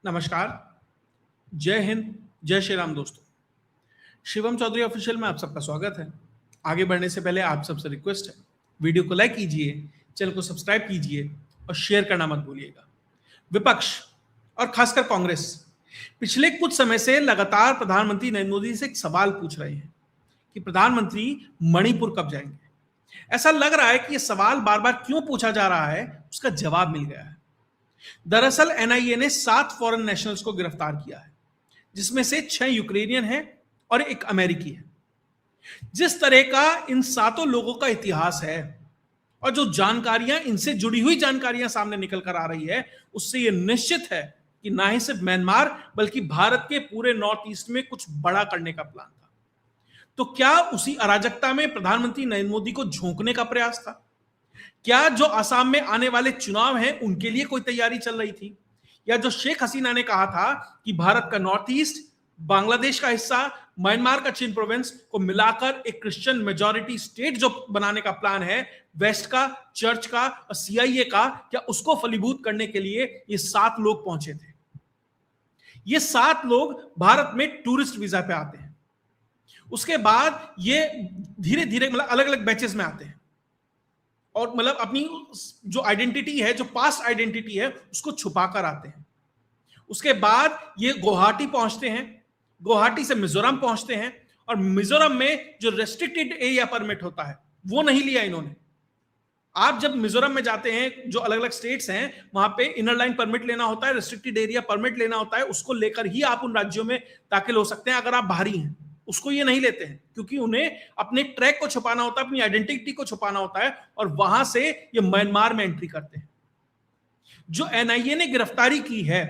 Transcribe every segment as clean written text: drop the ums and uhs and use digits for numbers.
नमस्कार, जय हिंद, जय श्री राम दोस्तों। शिवम चौधरी ऑफिशियल में आप सबका स्वागत है। आगे बढ़ने से पहले आप सबसे रिक्वेस्ट है, वीडियो को लाइक कीजिए, चैनल को सब्सक्राइब कीजिए और शेयर करना मत भूलिएगा। विपक्ष और खासकर कांग्रेस पिछले कुछ समय से लगातार प्रधानमंत्री नरेंद्र मोदी से एक सवाल पूछ रहे हैं कि प्रधानमंत्री मणिपुर कब जाएंगे। ऐसा लग रहा है कि यह सवाल बार बार क्यों पूछा जा रहा है, उसका जवाब मिल गया है। दरअसल एनआईए ने 7 फॉरेन नेशनल्स को गिरफ्तार किया है, जिसमें से 6 यूक्रेनियन हैं और एक अमेरिकी है। जिस तरह का इन 7 लोगों का इतिहास है और जो जानकारियां इनसे जुड़ी हुई जानकारियां सामने निकल कर आ रही है, उससे यह निश्चित है कि ना ही सिर्फ म्यांमार बल्कि भारत के पूरे नॉर्थ ईस्ट में कुछ बड़ा करने का प्लान था। तो क्या उसी अराजकता में प्रधानमंत्री नरेंद्र मोदी को झोंकने का प्रयास था? क्या जो असम में आने वाले चुनाव हैं उनके लिए कोई तैयारी चल रही थी? या जो शेख हसीना ने कहा था कि भारत का नॉर्थ ईस्ट, बांग्लादेश का हिस्सा, म्यांमार का चिन प्रोविंस को मिलाकर एक क्रिश्चियन मेजॉरिटी स्टेट जो बनाने का प्लान है, वेस्ट का, चर्च का और सीआईए का, क्या उसको फलीभूत करने के लिए ये 7 लोग पहुंचे थे? ये 7 लोग भारत में टूरिस्ट वीजा पे आते हैं। उसके बाद ये धीरे धीरे मतलब अलग अलग बैचेस में आते हैं और मतलब अपनी जो आइडेंटिटी है, जो पास्ट आइडेंटिटी है, उसको छुपा कर आते हैं। उसके बाद ये गुवाहाटी पहुंचते हैं, गुवाहाटी से मिजोरम पहुंचते हैं और मिजोरम में जो रेस्ट्रिक्टेड एरिया परमिट होता है वो नहीं लिया इन्होंने। आप जब मिजोरम में जाते हैं, जो अलग अलग स्टेट्स हैं, वहां पे इनर लाइन परमिट लेना होता है, रेस्ट्रिक्टेड एरिया परमिट लेना होता है, उसको लेकर ही आप उन राज्यों में दाखिल हो सकते हैं अगर आप बाहरी हैं। उसको ये नहीं लेते हैं क्योंकि उन्हें अपने ट्रैक को छुपाना होता है, अपनी आइडेंटिटी को छुपाना होता है और वहां से ये म्यांमार में एंट्री करते हैं। जो एनआईए ने गिरफ्तारी की है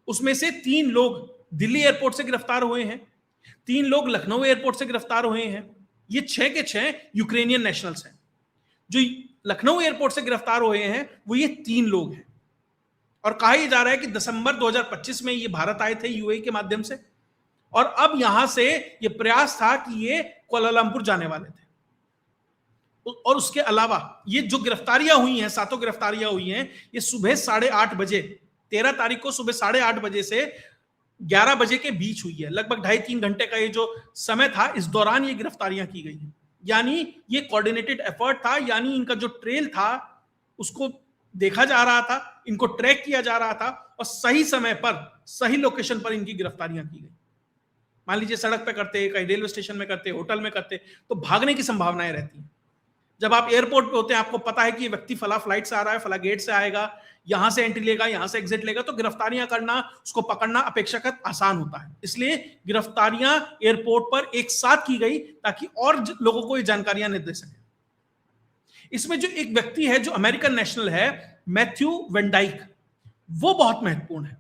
उसमें से 3 लोग दिल्ली एयरपोर्ट से गिरफ्तार हुए हैं, 3 लोग लखनऊ एयरपोर्ट से गिरफ्तार हुए हैं। ये 6 के 6 यूक्रेनियन नेशनल्स हैं। जो लखनऊ एयरपोर्ट से गिरफ्तार हुए हैं वो ये 3 लोग हैं और कहा यह जा रहा है कि दिसंबर 2025 में ये भारत आए थे यूएई के माध्यम से और अब यहां से ये प्रयास था कि ये कुआलालंपुर जाने वाले थे। और उसके अलावा ये जो गिरफ्तारियां हुई हैं, 7 गिरफ्तारियां हुई हैं, ये सुबह 8:30 बजे, 13 तारीख को सुबह 8:30 बजे से 11 बजे के बीच हुई है। लगभग 2.5-3 घंटे का ये जो समय था, इस दौरान ये गिरफ्तारियां की गई हैं। यानी ये कोऑर्डिनेटेड एफर्ट था, यानी इनका जो ट्रेल था उसको देखा जा रहा था, इनको ट्रैक किया जा रहा था और सही समय पर, सही लोकेशन पर इनकी गिरफ्तारियां की गई। मान लीजिए सड़क पे करते, कहीं रेलवे स्टेशन में करते, होटल में करते, तो भागने की संभावनाएं रहती हैं। जब आप एयरपोर्ट पे होते हैं, आपको पता है कि ये व्यक्ति फला फ्लाइट से आ रहा है, फला गेट से आएगा, यहां से एंट्री लेगा, यहां से एग्जिट लेगा, तो गिरफ्तारियां करना, उसको पकड़ना अपेक्षाकृत आसान होता है। इसलिए गिरफ्तारियां एयरपोर्ट पर एक साथ की गई ताकि और लोगों को ये जानकारियां नहीं दे सके। इसमें जो एक व्यक्ति है जो अमेरिकन नेशनल है, मैथ्यू वेंडाइक, वो बहुत महत्वपूर्ण है।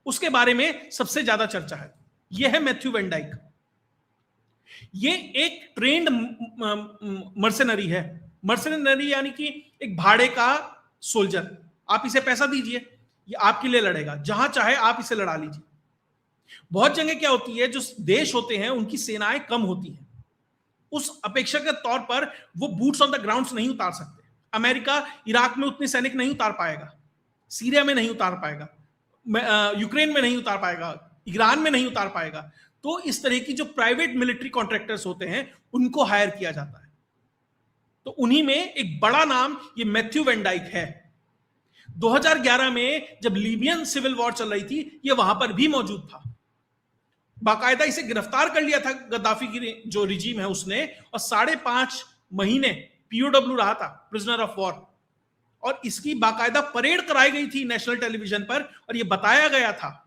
उसके बारे में सबसे ज्यादा चर्चा है। यह है मैथ्यू वेंडाइक। ये एक ट्रेंड मर्सेनरी है। मर्सेनरी यानी कि एक भाड़े का सोल्जर। आप इसे पैसा दीजिए, ये आपके लिए लड़ेगा, जहां चाहे आप इसे लड़ा लीजिए। बहुत जगह क्या होती है, जो देश होते हैं उनकी सेनाएं कम होती हैं, उस अपेक्षा के तौर पर वो बूट्स ऑन द ग्राउंड नहीं उतार सकते। अमेरिका इराक में उतने सैनिक नहीं उतार पाएगा, सीरिया में नहीं उतार पाएगा, यूक्रेन में नहीं उतार पाएगा, ईरान में नहीं उतार पाएगा। तो इस तरह की जो प्राइवेट मिलिट्री कॉन्ट्रैक्टर्स होते हैं उनको हायर किया जाता है। तो उन्हीं में एक बड़ा नाम ये मैथ्यू वेंडाइक है। 2011 में जब लीबियन सिविल वॉर चल रही थी, ये वहां पर भी मौजूद था। बाकायदा इसे गिरफ्तार कर लिया था गद्दाफी की जो रिजीम है उसने, और 5.5 महीने पीओडब्ल्यू रहा था, प्रिजनर ऑफ वॉर। और इसकी बाकायदा परेड कराई गई थी नेशनल टेलीविजन पर और यह बताया गया था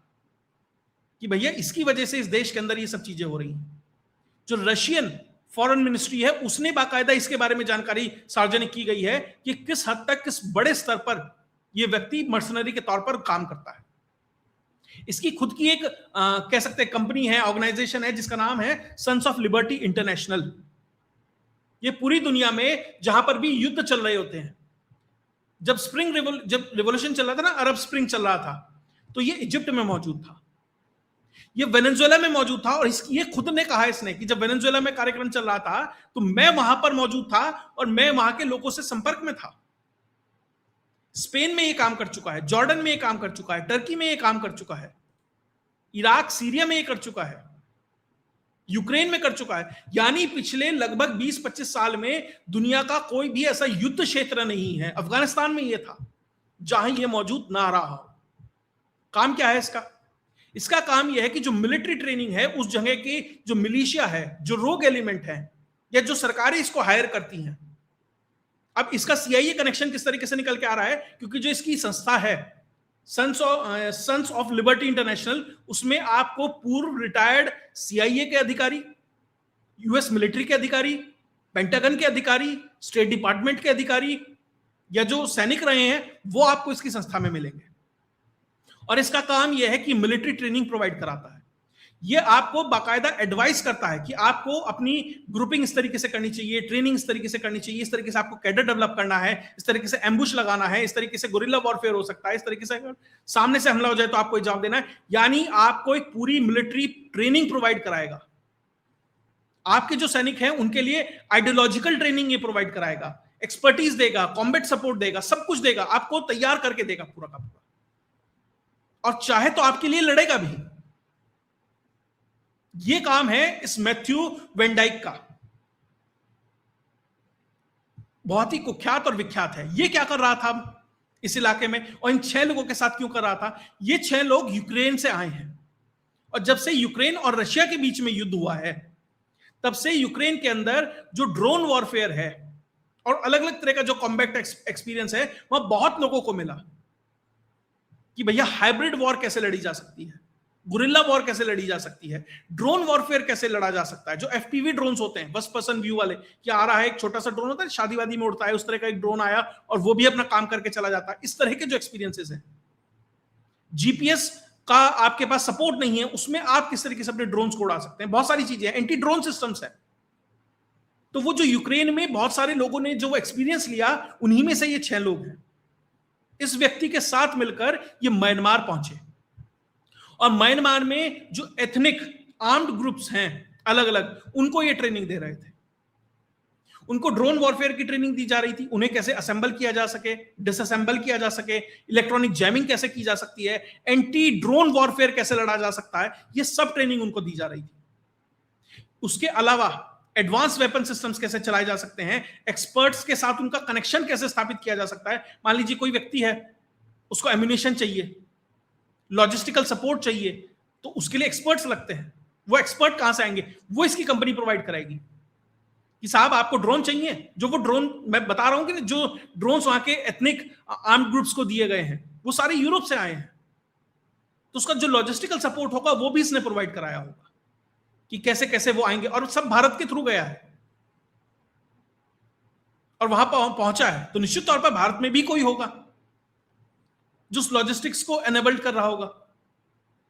कि भैया इसकी वजह से इस देश के अंदर ये सब चीजें हो रही हैं। जो रशियन फॉरेन मिनिस्ट्री है उसने बाकायदा इसके बारे में जानकारी सार्वजनिक की गई है कि किस हद तक, किस बड़े स्तर पर यह व्यक्ति मर्सनरी के तौर पर काम करता है। इसकी खुद की एक कह सकते हैं कंपनी है, ऑर्गेनाइजेशन है, जिसका नाम है सन्स ऑफ लिबर्टी इंटरनेशनल। ये पूरी दुनिया में जहां पर भी युद्ध चल रहे होते हैं, जब रिवॉल्यूशन चल रहा था ना, अरब स्प्रिंग चल रहा था, तो ये इजिप्ट में मौजूद था, ये वेनेजुएला में मौजूद था। और ये खुद ने कहा इसने कि जब वेनेजुएला में कार्यक्रम चल रहा था तो मैं वहां पर मौजूद था और मैं वहां के लोगों से संपर्क में था। स्पेन में ये काम कर चुका है, जॉर्डन में ये काम कर चुका है, टर्की में ये काम कर चुका है, इराक सीरिया में ये कर चुका है, यूक्रेन में कर चुका है। यानी पिछले लगभग 20-25 साल में दुनिया का कोई भी ऐसा युद्ध क्षेत्र नहीं है, अफगानिस्तान में ये था, जहां ये मौजूद ना रहा हो। काम क्या है इसका? इसका काम यह है कि जो मिलिट्री ट्रेनिंग है उस जगह की जो मिलिशिया है, जो रोग एलिमेंट है, या जो सरकारें इसको हायर करती हैं। अब इसका सीआईए कनेक्शन किस तरीके से निकल के आ रहा है, क्योंकि जो इसकी संस्था है सन्स ऑफ लिबर्टी इंटरनेशनल, उसमें आपको पूर्व रिटायर्ड सीआईए के अधिकारी, यूएस मिलिट्री के अधिकारी, पेंटागन के अधिकारी, स्टेट डिपार्टमेंट के अधिकारी, या जो सैनिक रहे हैं, वो आपको इसकी संस्था में मिलेंगे। और इसका काम यह है कि मिलिट्री ट्रेनिंग प्रोवाइड कराता है। यह आपको बाकायदा एडवाइस करता है कि आपको अपनी ग्रुपिंग इस तरीके से करनी चाहिए, ट्रेनिंग इस तरीके से करनी चाहिए, इस तरीके से आपको कैडर डेवलप करना है, इस तरीके से एम्बुश लगाना है, इस तरीके से गुरिल्ला वॉरफेयर हो सकता है, इस तरीके से सामने से हमला हो जाए तो आपको जवाब देना है। यानी आपको एक पूरी मिलिट्री ट्रेनिंग प्रोवाइड कराएगा। आपके जो सैनिक हैं उनके लिए आइडियोलॉजिकल ट्रेनिंग ये प्रोवाइड कराएगा, एक्सपर्टीज देगा, कॉम्बैट सपोर्ट देगा, सब कुछ देगा, आपको तैयार करके देगा पूरा का पूरा, और चाहे तो आपके लिए लड़ेगा भी। यह काम है इस मैथ्यू वेन डाइक का, बहुत ही कुख्यात और विख्यात है। यह क्या कर रहा था इस इलाके में, और इन 6 लोगों के साथ क्यों कर रहा था? ये 6 लोग यूक्रेन से आए हैं, और जब से यूक्रेन और रशिया के बीच में युद्ध हुआ है, तब से यूक्रेन के अंदर जो ड्रोन वॉरफेयर है और अलग अलग तरह का जो कॉम्बैट एक्सपीरियंस है, वह बहुत लोगों को मिला कि भैया हाइब्रिड वॉर कैसे लड़ी जा सकती है, गुरिल्ला वॉर कैसे लड़ी जा सकती है, ड्रोन वॉरफेयर कैसे लड़ा जा सकता है। जो एफपीवी ड्रोन्स होते हैं, फर्स्ट पर्सन व्यू वाले, क्या आ रहा है, एक छोटा सा ड्रोन होता है शादी वादी में उड़ता है, उस तरह का एक ड्रोन आया और वो भी अपना काम करके चला जाता है। इस तरह के जो एक्सपीरियंसेस हैं, जीपीएस का आपके पास सपोर्ट नहीं है, उसमें आप किस तरीके से अपने ड्रोन्स को उड़ा सकते हैं, बहुत सारी चीजें हैं, एंटी ड्रोन सिस्टम्स है। तो वो जो यूक्रेन में बहुत सारे लोगों ने जो एक्सपीरियंस लिया, उन्हीं में से ये 6 लोग हैं। इस व्यक्ति के साथ मिलकर ये म्यांमार पहुंचे, और म्यांमार में जो एथनिक आर्म्ड ग्रुप्स हैं अलग अलग, उनको ये ट्रेनिंग दे रहे थे। उनको ड्रोन वॉरफेयर की ट्रेनिंग दी जा रही थी, उन्हें कैसे असेंबल किया जा सके, डिसअसेंबल किया जा सके, इलेक्ट्रॉनिक जैमिंग कैसे की जा सकती है, एंटी ड्रोन वॉरफेयर कैसे लड़ा जा सकता है, ये सब ट्रेनिंग उनको दी जा रही थी। उसके अलावा एडवांस वेपन सिस्टम्स कैसे चलाए जा सकते हैं, एक्सपर्ट्स के साथ उनका कनेक्शन कैसे स्थापित किया जा सकता है। मान लीजिए कोई व्यक्ति है, उसको एम्यूनिशन चाहिए, लॉजिस्टिकल सपोर्ट चाहिए, तो उसके लिए एक्सपर्ट्स लगते हैं। वो एक्सपर्ट कहां से आएंगे? वो इसकी कंपनी प्रोवाइड कराएगी कि साहब आपको ड्रोन चाहिए, जो वो ड्रोन मैं बता रहा हूं कि जो ड्रोन्स वहां के एथनिक आर्म्ड ग्रुप्स को दिए गए हैं, वो सारे यूरोप से आए हैं, तो उसका जो लॉजिस्टिकल सपोर्ट होगा वो भी इसने प्रोवाइड कराया होगा कि कैसे कैसे वो आएंगे, और सब भारत के थ्रू गया है और वहां पहुंचा है, तो निश्चित तौर पर भारत में भी कोई होगा जो उस लॉजिस्टिक्स को एनेबल्ड कर रहा होगा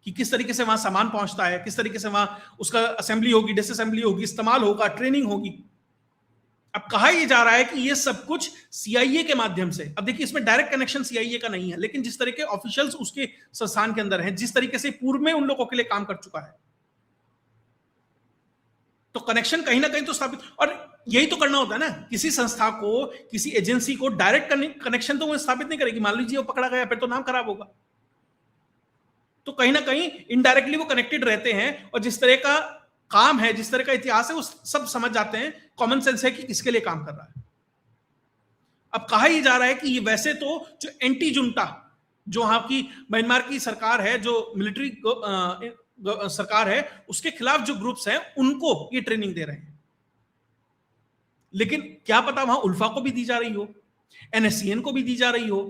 कि किस तरीके से वहां सामान पहुंचता है, किस तरीके से वहां उसका असेंबली होगी, डिसअसेंबली होगी, इस्तेमाल होगा, ट्रेनिंग होगी। अब कहा यह जा रहा है कि ये सब कुछ सीआईए के माध्यम से, अब देखिए इसमें डायरेक्ट कनेक्शन सीआईए का नहीं है, लेकिन जिस तरह के ऑफिशियल्स उसके संस्थान के अंदर हैं, जिस तरीके से पूर्व में उन लोगों के लिए काम कर चुका है, तो कनेक्शन कहीं ना कहीं तो स्थापित, और यही तो करना होता है ना, किसी संस्था को, किसी एजेंसी को डायरेक्ट कनेक्शन तो वो स्थापित नहीं करेगी। मान लीजिए वो पकड़ा गया, फिर तो नाम खराब होगा। तो कहीं ना कहीं इनडायरेक्टली वो कनेक्टेड रहते हैं, और जिस तरह का काम है, जिस तरह का इतिहास है, वो सब समझ जाते हैं, कॉमन सेंस है कि किसके लिए काम कर रहा है। अब कहा यह जा रहा है कि ये वैसे तो जो एंटी जुंटा, जो वहां की म्यांमार की सरकार है, जो मिलिट्री सरकार है, उसके खिलाफ जो ग्रुप्स हैं, उनको ये ट्रेनिंग दे रहे हैं, लेकिन क्या पता वहां उल्फा को भी दी जा रही हो, एनएससीएन को भी दी जा रही हो,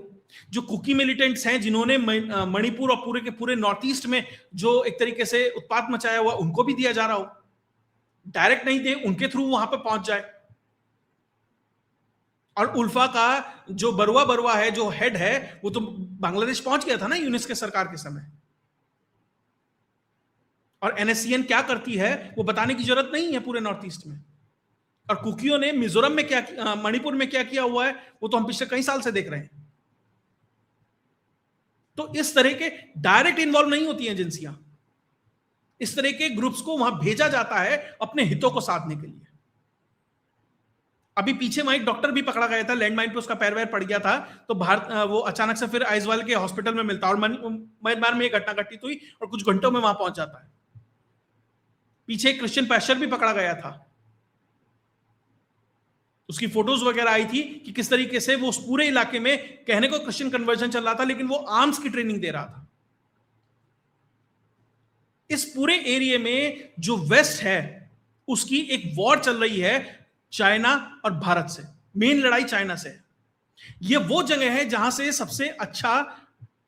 जो कुकी मिलिटेंट्स हैं जिन्होंने मणिपुर और पूरे के पूरे नॉर्थ ईस्ट में जो एक तरीके से उत्पात मचाया हुआ, उनको भी दिया जा रहा हो। डायरेक्ट नहीं दे, उनके थ्रू वहां पर पहुंच जाए। और उल्फा का जो बरुआ है, जो हेड है, वो तो बांग्लादेश पहुंच गया था ना यूनिस के सरकार के समय। और एनएससीएन क्या करती है वो बताने की जरूरत नहीं है पूरे नॉर्थ ईस्ट में। और कुकियों ने मिजोरम में क्या, मणिपुर में क्या किया हुआ है, वो तो हम पिछले कई साल से देख रहे हैं। तो इस तरह के डायरेक्ट इन्वॉल्व नहीं होती हैं एजेंसियां, इस तरह के ग्रुप्स को वहां भेजा जाता है अपने हितों को साधने के लिए। अभी पीछे वहां एक डॉक्टर भी पकड़ा गया था, लैंडमाइन पे उसका पैर वैर पड़ गया था, तो भारत वो अचानक से फिर आइजवाल के हॉस्पिटल में मिलता, और म्यांमार में एक घटना घटित हुई और कुछ घंटों में वहां पहुंच जाता है। पीछे एक क्रिश्चियन पैस्टर भी पकड़ा गया था, उसकी फोटोज वगैरह आई थी कि किस तरीके से वो उस पूरे इलाके में, कहने को क्रिश्चियन कन्वर्जन चल रहा था, लेकिन वो आर्म्स की ट्रेनिंग दे रहा था। इस पूरे एरिया में जो वेस्ट है उसकी एक वॉर चल रही है चाइना और भारत से, मेन लड़ाई चाइना से। ये वो जगह है जहां से सबसे अच्छा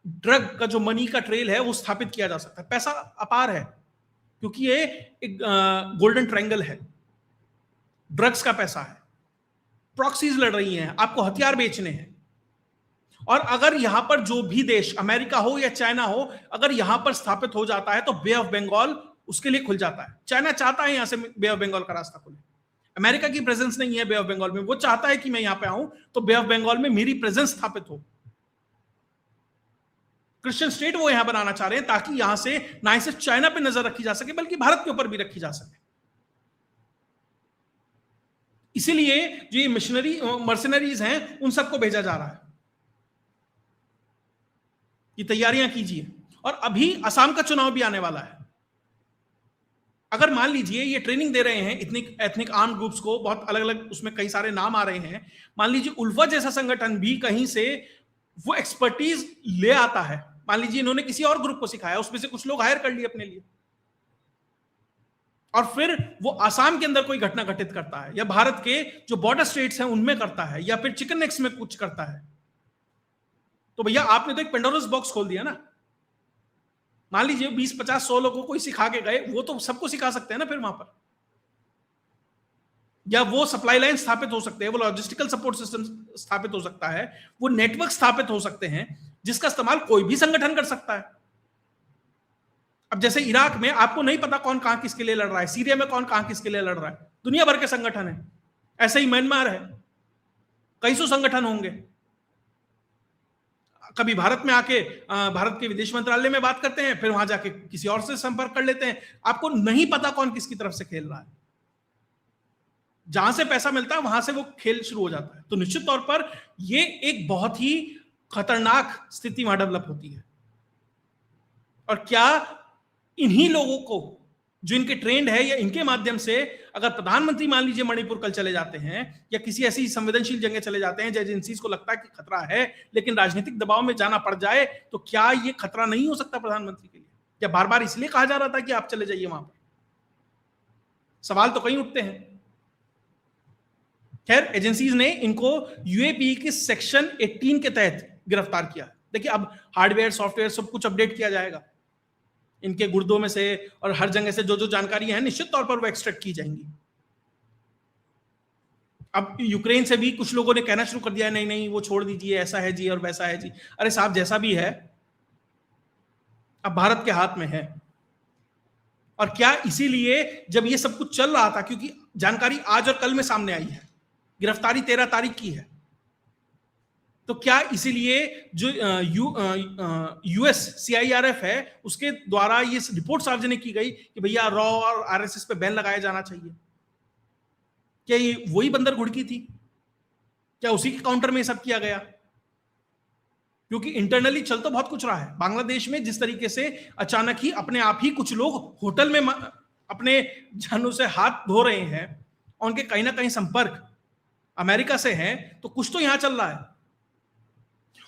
ड्रग का जो मनी का ट्रेल है वो स्थापित किया जा सकता है। पैसा अपार है क्योंकि ये एक गोल्डन ट्रायंगल है, ड्रग्स का पैसा है, प्रॉक्सीज लड़ रही हैं, आपको हथियार बेचने हैं। और अगर यहां पर जो भी देश, अमेरिका हो या चाइना हो, अगर यहां पर स्थापित हो जाता है तो बे ऑफ बंगाल उसके लिए खुल जाता है। चाइना चाहता है यहां से बे ऑफ बंगाल का रास्ता खुले। अमेरिका की प्रेजेंस नहीं है बे ऑफ बंगाल में, वो चाहता है कि मैं यहां पे आऊं तो बे ऑफ बंगाल में मेरी प्रेजेंस स्थापित हो। क्रिश्चियन स्टेट वो यहां बनाना चाह रहे हैं ताकि यहां से ना सिर्फ चाइना पे नजर रखी जा सके बल्कि भारत के ऊपर भी रखी जा सके। इसीलिए जो ये मिशनरी मर्सनरीज हैं उन सबको भेजा जा रहा है कि तैयारियां कीजिए। और अभी असम का चुनाव भी आने वाला है। अगर मान लीजिए ये ट्रेनिंग दे रहे हैं एथनिक आर्म्ड ग्रुप्स को, बहुत अलग अलग उसमें कई सारे नाम आ रहे हैं, मान लीजिए उल्फा जैसा संगठन भी कहीं से वो एक्सपर्टीज ले आता है, मान लीजिए इन्होंने किसी और ग्रुप को सिखाया, उसमें से कुछ लोग हायर कर लिए अपने लिए, और फिर वो आसाम के अंदर कोई घटना घटित करता है या भारत के जो बॉर्डर स्टेट्स हैं उनमें करता है या फिर चिकन नेक्स में कुछ करता है, तो भैया आपने तो एक पेंडोरस बॉक्स खोल दिया ना। मान लीजिए 20, 50, 100 लोगों को सिखा के गए, वो तो सबको सिखा सकते हैं ना फिर वहां पर, या वो सप्लाई लाइन स्थापित हो सकते हैं, वो लॉजिस्टिकल सपोर्ट सिस्टम स्थापित हो सकता है, वो नेटवर्क स्थापित हो सकते हैं जिसका इस्तेमाल कोई भी संगठन कर सकता है। अब जैसे इराक में आपको नहीं पता कौन कहां किसके लिए लड़ रहा है, सीरिया में कौन कहां किसके लिए लड़ रहा है, दुनिया भर के संगठन है। ऐसे ही म्यांमार है, कई सौ संगठन होंगे। कभी भारत में आके भारत के विदेश मंत्रालय में बात करते हैं, फिर वहां जाके किसी और से संपर्क कर लेते हैं। आपको नहीं पता कौन किसकी तरफ से खेल रहा है, जहां से पैसा मिलता है वहां से वो खेल शुरू हो जाता है। तो निश्चित तौर पर ये एक बहुत ही खतरनाक स्थिति वहां डेवलप होती है। और क्या इन्हीं लोगों को जो इनके ट्रेंड है या इनके माध्यम से अगर प्रधानमंत्री मान लीजिए मणिपुर कल चले जाते हैं या किसी ऐसी संवेदनशील जगह चले जाते हैं जहां एजेंसीज को लगता है कि खतरा है, लेकिन राजनीतिक दबाव में जाना पड़ जाए, तो क्या ये खतरा नहीं हो सकता प्रधानमंत्री के लिए? क्या बार बार इसलिए कहा जा रहा था कि आप चले जाइए वहां पर? सवाल तो कई उठते हैं। खैर, एजेंसीज ने इनको यूएपी के सेक्शन 18 के तहत गिरफ्तार किया। देखिए, अब हार्डवेयर सॉफ्टवेयर सब कुछ अपडेट किया जाएगा इनके गुर्दों में से, और हर जगह से जो जो जानकारी है निश्चित तौर पर वो एक्सट्रैक्ट की जाएंगी। अब यूक्रेन से भी कुछ लोगों ने कहना शुरू कर दिया है, नहीं नहीं वो छोड़ दीजिए, ऐसा है जी और वैसा है जी। अरे साहब, जैसा भी है अब भारत के हाथ में है। और क्या इसीलिए जब ये सब कुछ चल रहा था, क्योंकि जानकारी आज और कल में सामने आई है, गिरफ्तारी 13 तारीख की है, तो क्या इसीलिए जो यूएस सीआईआरएफ है उसके द्वारा ये रिपोर्ट सार्वजनिक की गई कि भैया रॉ और आरएसएस पे बैन लगाया जाना चाहिए? क्या ये वही बंदर घुड़की थी? क्या उसी के काउंटर में सब किया गया? क्योंकि इंटरनली चल तो बहुत कुछ रहा है बांग्लादेश में। जिस तरीके से अचानक ही अपने आप ही कुछ लोग होटल में अपने जानों से हाथ धो रहे हैं, उनके कहीं ना कहीं संपर्क अमेरिका से हैं, तो कुछ तो यहां चल रहा है।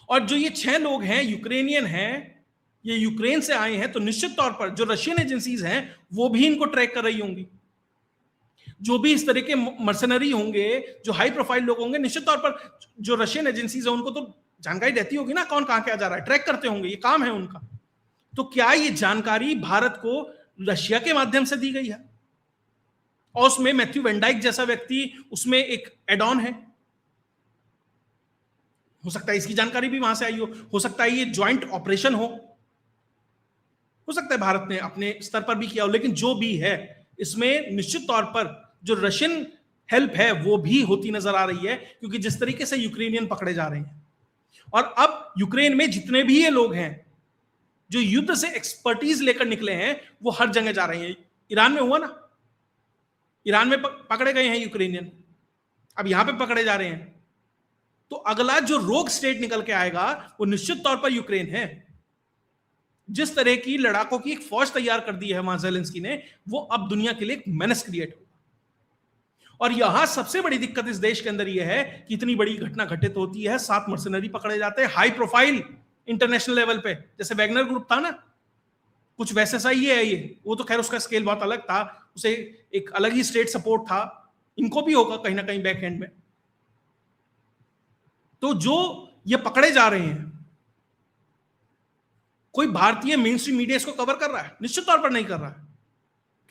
और जो ये 6 लोग हैं यूक्रेनियन हैं, ये यूक्रेन से आए हैं, तो निश्चित तौर पर जो रशियन एजेंसीज हैं वो भी इनको ट्रैक कर रही होंगी। जो भी इस तरह के मर्सनरी होंगे, जो हाई प्रोफाइल लोग होंगे, निश्चित तौर पर जो रशियन एजेंसीज है उनको तो जानकारी रहती होगी ना कौन कहां क्या जा रहा है, ट्रैक करते होंगे, ये काम है उनका। तो क्या ये जानकारी भारत को रशिया के माध्यम से दी गई है? और उसमें मैथ्यू वेंडाइक जैसा व्यक्ति उसमें एक एड ऑन है। हो सकता है इसकी जानकारी भी वहां से आई हो सकता है ये ज्वाइंट ऑपरेशन हो सकता है भारत ने अपने स्तर पर भी किया हो, लेकिन जो भी है इसमें निश्चित तौर पर जो रशियन हेल्प है वो भी होती नजर आ रही है, क्योंकि जिस तरीके से यूक्रेनियन पकड़े जा रहे हैं। और अब यूक्रेन में जितने भी ये लोग हैं जो युद्ध से एक्सपर्टीज लेकर निकले हैं वो हर जगह जा रहे हैं। ईरान में हुआ ना, ईरान में पकड़े गए हैं यूक्रेनियन, अब यहां पे पकड़े जा रहे हैं, तो अगला जो रोग स्टेट निकल के आएगा वो निश्चित तौर पर यूक्रेन है। जिस तरह की लड़ाकों की एक फौज तैयार कर दी है वहां ज़ेलेंस्की ने, वो अब दुनिया के लिए एक मेनेस क्रिएट होगा। और यहां सबसे बड़ी दिक्कत इस देश के अंदर यह है कि इतनी बड़ी घटना घटित होती है, 7 मर्सनरी पकड़े जाते हैं हाई प्रोफाइल इंटरनेशनल लेवल पे, जैसे वैगनर ग्रुप था ना, कुछ वैसे सा ही है ये। वो तो खैर उसका स्केल बहुत अलग था, उसे एक अलग ही स्टेट सपोर्ट था, इनको भी होगा कहीं ना कहीं बैक एंड में। तो जो ये पकड़े जा रहे हैं, कोई भारतीय मेन स्ट्रीम मीडिया इसको कवर कर रहा है? निश्चित तौर पर नहीं कर रहा है।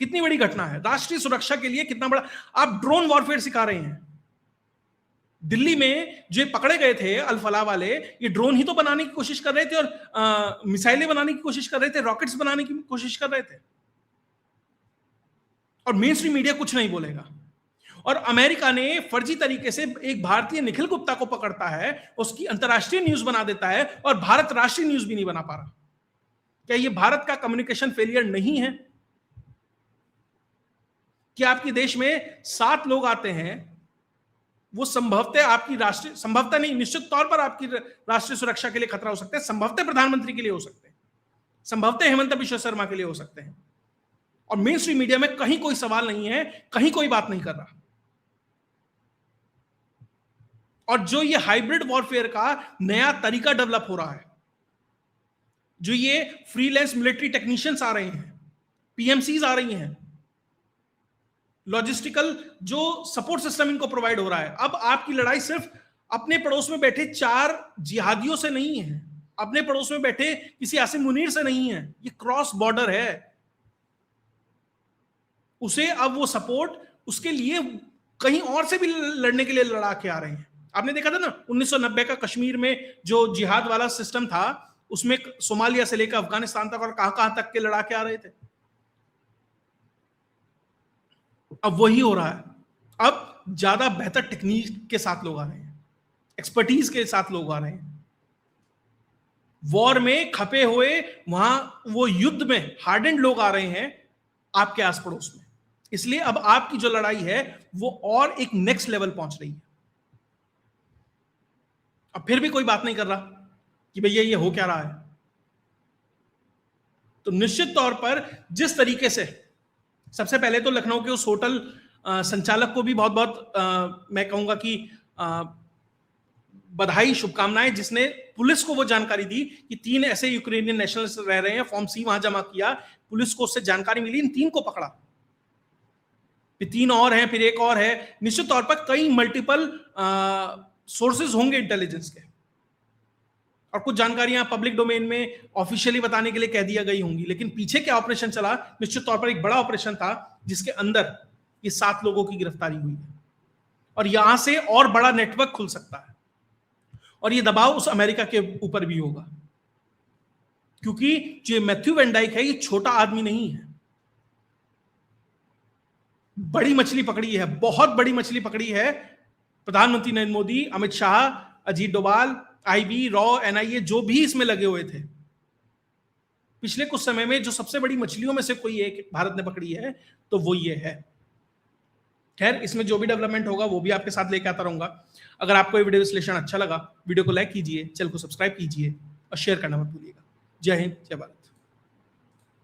कितनी बड़ी घटना है, राष्ट्रीय सुरक्षा के लिए कितना बड़ा। आप ड्रोन वॉरफेयर सिखा रहे हैं। दिल्ली में जो पकड़े गए थे अल फलाह वाले, ये ड्रोन ही तो बनाने की कोशिश कर रहे थे और मिसाइलें बनाने की कोशिश कर रहे थे, रॉकेट्स बनाने की कोशिश कर रहे थे, और मेन स्ट्रीम मीडिया कुछ नहीं बोलेगा। और अमेरिका ने फर्जी तरीके से एक भारतीय निखिल गुप्ता को पकड़ता है, उसकी अंतरराष्ट्रीय न्यूज बना देता है, और भारत राष्ट्रीय न्यूज भी नहीं बना पा रहा। क्या ये भारत का कम्युनिकेशन फेलियर नहीं है कि आपके देश में 7 लोग आते हैं, वो संभवतः आपकी राष्ट्रीय, संभवतः नहीं, निश्चित तौर पर आपकी राष्ट्रीय सुरक्षा के लिए खतरा हो सकते हैं, संभवतः प्रधानमंत्री के लिए हो सकते हैं, संभवतः हेमंत बिश्व शर्मा के लिए हो सकते हैं, और मेन स्ट्रीम मीडिया में कहीं कोई सवाल नहीं है, कहीं कोई बात नहीं कर रहा। और जो ये हाइब्रिड वॉरफेयर का नया तरीका डेवलप हो रहा है, जो ये फ्रीलांस मिलिट्री टेक्नीशियंस आ रहे हैं, पीएमसीज आ रही हैं, लॉजिस्टिकल जो सपोर्ट सिस्टम इनको प्रोवाइड हो रहा है। अब आपकी लड़ाई सिर्फ अपने पड़ोस में बैठे 4 जिहादियों से नहीं है, अपने पड़ोस में बैठे किसी आसिम मुनीर से नहीं है, ये क्रॉस बॉर्डर है। उसे अब वो सपोर्ट उसके लिए कहीं और से भी लड़ने के लिए लड़ा के आ रहे हैं। आपने देखा था ना 1990 का कश्मीर में जो जिहाद वाला सिस्टम था, उसमें सोमालिया से लेकर अफगानिस्तान तक और कहां तक के लड़ा के आ रहे थे। अब वही हो रहा है। अब ज्यादा बेहतर टेक्निक के साथ लोग आ रहे हैं, एक्सपर्टीज के साथ लोग आ रहे हैं, वॉर में खपे हुए, वहां वो युद्ध में हार्डेंड लोग आ रहे हैं आपके आस पड़ोस में। इसलिए अब आपकी जो लड़ाई है वो और एक नेक्स्ट लेवल पहुंच रही है। अब फिर भी कोई बात नहीं कर रहा कि भैया ये हो क्या रहा है। तो निश्चित तौर पर जिस तरीके से, सबसे पहले तो लखनऊ के उस होटल संचालक को भी बहुत बहुत मैं कहूंगा कि बधाई, शुभकामनाएं, जिसने पुलिस को वो जानकारी दी कि 3 ऐसे यूक्रेनियन नेशनल्स रह रहे हैं, फॉर्म सी वहां जमा किया, पुलिस को उससे जानकारी मिली, इन 3 को पकड़ा, फिर 3 और हैं, फिर एक और है। निश्चित तौर पर कई मल्टीपल सोर्सेज होंगे इंटेलिजेंस के, और कुछ जानकारियां पब्लिक डोमेन में ऑफिशियली बताने के लिए कह दिया गई होंगी, लेकिन पीछे क्या ऑपरेशन चला, निश्चित तौर पर एक बड़ा ऑपरेशन था जिसके अंदर ये 7 लोगों की गिरफ्तारी हुई है। और यहां से और बड़ा नेटवर्क खुल सकता है, और ये दबाव उस अमेरिका के ऊपर भी होगा, क्योंकि जो मैथ्यू वैन डाइक है ये छोटा आदमी नहीं है, बड़ी मछली पकड़ी है, बहुत बड़ी मछली पकड़ी है। प्रधानमंत्री Narendra Modi, Amit Shah, Ajit Doval, IB, raw, NIA, जो भी इसमें लगे हुए थे पिछले कुछ समय में, जो सबसे बड़ी मछलियों में से कोई एक भारत ने पकड़ी है, तो वो ये है। खैर, इसमें जो भी डेवलपमेंट होगा वो भी आपके साथ लेके आता रहूंगा। अगर आपको ये वीडियो विश्लेषण अच्छा लगा, वीडियो को लाइक कीजिए, चैनल को सब्सक्राइब कीजिए और शेयर करना मत भूलिएगा। जय हिंद, जय भारत।